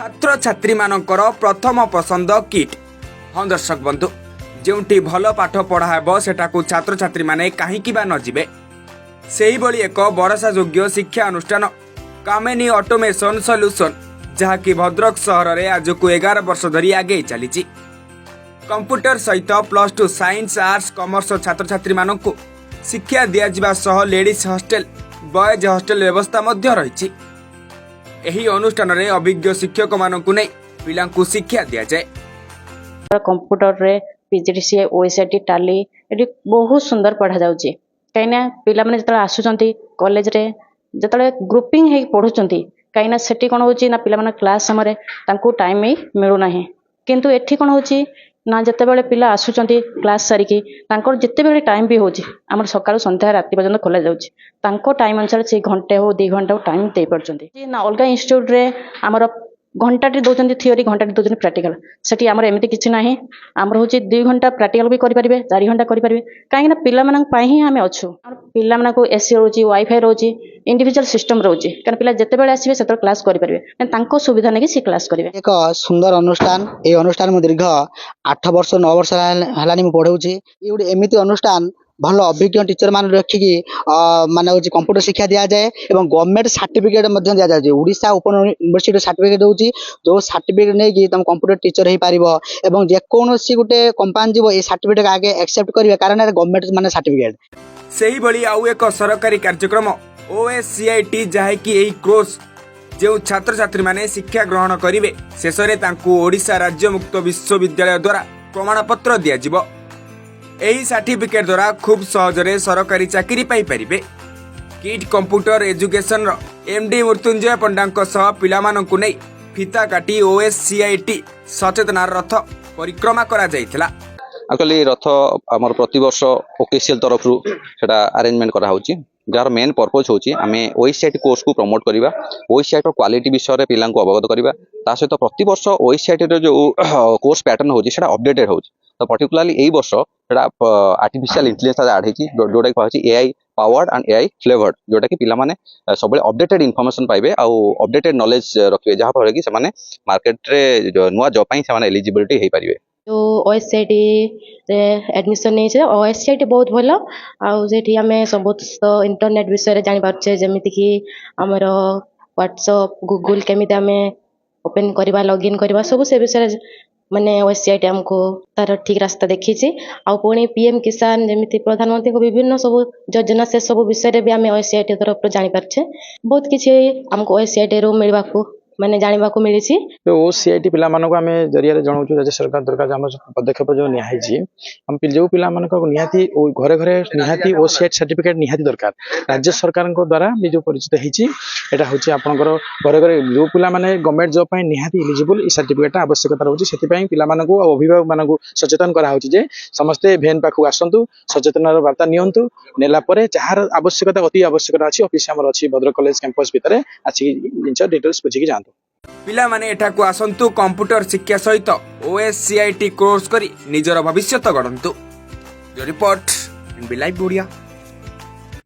छात्र छात्री मानकर प्रथम पसंद किट। हाँ दर्शक बंधु, जोटी भल पाठ पढ़ा सेटाकू छात्र छात्री माने कहीं न जीवे से एक भरोसा योग्य शिक्षा अनुष्ठान कामेनी ऑटोमेशन सॉल्यूशन जहाँकि भद्रक सहर में आज को 11 वर्ष धरी आगे चली कंप्यूटर सहित +2 साइंस आर्ट्स कॉमर्स छात्र छात्री मानू शिक्षा दिया सह लेडीज हॉस्टल बॉयज हॉस्टल व्यवस्था रही। एही अनुष्ठान रे अभिज्ञ शिक्षक मानकु नै पिलांकु शिक्षा दिया जाए। कंप्यूटर रे पीजीडीसीए ओएसआईटी टाली एटी बहुत सुंदर पढ़ा जाउची काइना पिला माने जतरा आसुचंती कॉलेज रे जतरा ग्रुपिंग हे पढुचंती काइना सेठी कोन होची ना पिला माने क्लास समरे तांकू टाइम ही मिलु नाही किंतु एठी कोन होची ना जते बेले पिला आसुचंती क्लास सारिकी तांकर जते बेले टाइम भी होची हमर सकाळ संध्या राति पर्यंत खोला जाउची तांको टाइम अनुसार से घंटे हो 2 घंटा टाइम दे परचंती ना अलगा इंस्टीट्यूट रे हमर घंटाटी दौरान थियोरी घंटाटी दौरान प्रैक्टिकल सेठी आमर एमती किछि नाही आमर होची 2 घंटा प्रैक्टिकल भी करि परिबे 4 घंटा करि परिबे काहे ना पिला मानन पाई ही हमें अछु पिला मानन को एसी रोची वाईफाई रोची इंडिविजुअल सिस्टम रोची कारण पिला जते बेले आसीबे सेतर क्लास करि परिबे तांको सुविधा नै कि से क्लास करिवे। एक सुंदर अनुष्ठान ए अनुष्ठान में दीर्घ 8 वर्ष 9 वर्ष हलानी में पढ़ाउची एउडी एमिति अनुष्ठान भल अभिज्ञ टीचर मान रखिकी माने कंप्यूटर शिक्षा दिया जाए एवं गवर्नमेंट सर्टिफिकेट मध्य दिया जाए। ओडिशा ओपन यूनिवर्सिटी सर्टिफिकेट होची जो सर्टिफिकेट नै कि तुम कंप्यूटर टीचर हे पारिबो एवं जे कोनोसी गुटे कंपनी जीवो ए सर्टिफिकेट आगे एक्सेप्ट करिवे कारण गवर्नमेंट माने सर्टिफिकेट सेही बळी आउ एक सरकारी कार्यक्रम ओएससीआईटी जाहे कि एही कोर्स जो छात्र छात्री माने शिक्षा ग्रहण करिवे शेषरे तांकू ओडिशा राज्य मुक्त विश्वविद्यालय द्वारा प्रमाण पत्र दिया जिवो। एही सर्टिफिकेट द्वारा खूब सहजरे सरकारी चाकरी पाई परिबे। किट कंप्यूटर एजुकेशन रो एमडी मृत्युंजय पंडांक सह पिलामानंकु नै फिता काटी ओएससीआईटी सचेतना रथ परिक्रमा करा जायथिला। एक्चुअली रथ आमर प्रति वर्ष ओकेसीएल तरफ रु सेटा अरेंजमेंट करा होची जार मेन पर्पस होची आमे ओएससीआईटी कोर्स को प्रमोट करिबा ओएससीआईटी क्वालिटी विषय रे पिलांको अवगत करिबा ता सहित प्रति वर्ष ओएससीआईटी रो जो कोर्स पैटर्न होची सेटा अपडेटेड होची तो पर्टिकुलरली एई वर्ष सेटा आर्टिफिशियल इंटेलिजेंस आड हेची जोडा कहछि AI powered and AI flavoured जोटा कि पिला माने सबले अपडेटेड इन्फॉर्मेशन पाइबे आ अपडेटेड नॉलेज रखिबे जहा पर कि से माने मार्केट रे जो नुवा जॉब पई से माने एलिजिबिलिटी हे परिबे। जो ओएससीआईटी रे एडमिशन नै छै ओएससीआईटी बहुत भलो आ जेठी हमें सब इंटरनेट विषय रे जानि पारछे जेमिति कि हमर व्हाट्सएप गूगल केमिति हमें ओपन करबा लॉगिन करबा सब से विषय माने ओएससीआईटी हमको तार ठीक रास्ता देखी आ पुणी पीएम किसान जेमिति प्रधानमंत्री को विभिन्न सब योजना से सब विषय रे भी हमें ओएससीआईटी तरफ जानि पारछे बहुत किछि हमको ओएससीआईटी रो मिलबा को माने जानिबा को मिलिछि। तो ओसीआईटी पिला मानको आमे जरिया रे जणाउछु राज्य सरकार दरकार हम पदक्षेप जो निहाई छी हम जो पिला मानको निहाती घरे घरे निहाती ओसीआईटी सर्टिफिकेट निहाती दरकार राज्य सरकार को द्वारा भी जो परिचित हिची एटा होची आपनकर घरे घरे जो पिला माने गवर्नमेंट जॉब पई निहाती एलिजिबल ई सर्टिफिकेट आवश्यकता रहउची सेति पई पिला मानको अभिभावक मानको सचेतन करा होची जे समस्त भेन पाखु आसंतु सचेतनार वार्ता नियंतु नेला परे जहार आवश्यकता अति आवश्यकता अछि ऑफिस हमर अछि भद्रक कॉलेज कैंपस भितरे आछि इंच डिटेल्स बुझी जांतु पिला माने एठाकू आसंतु कंप्यूटर शिक्षा सहित ओएससीआईटी कोर्स करी निजर भविष्य गढ़ंतु। Report in live Odia.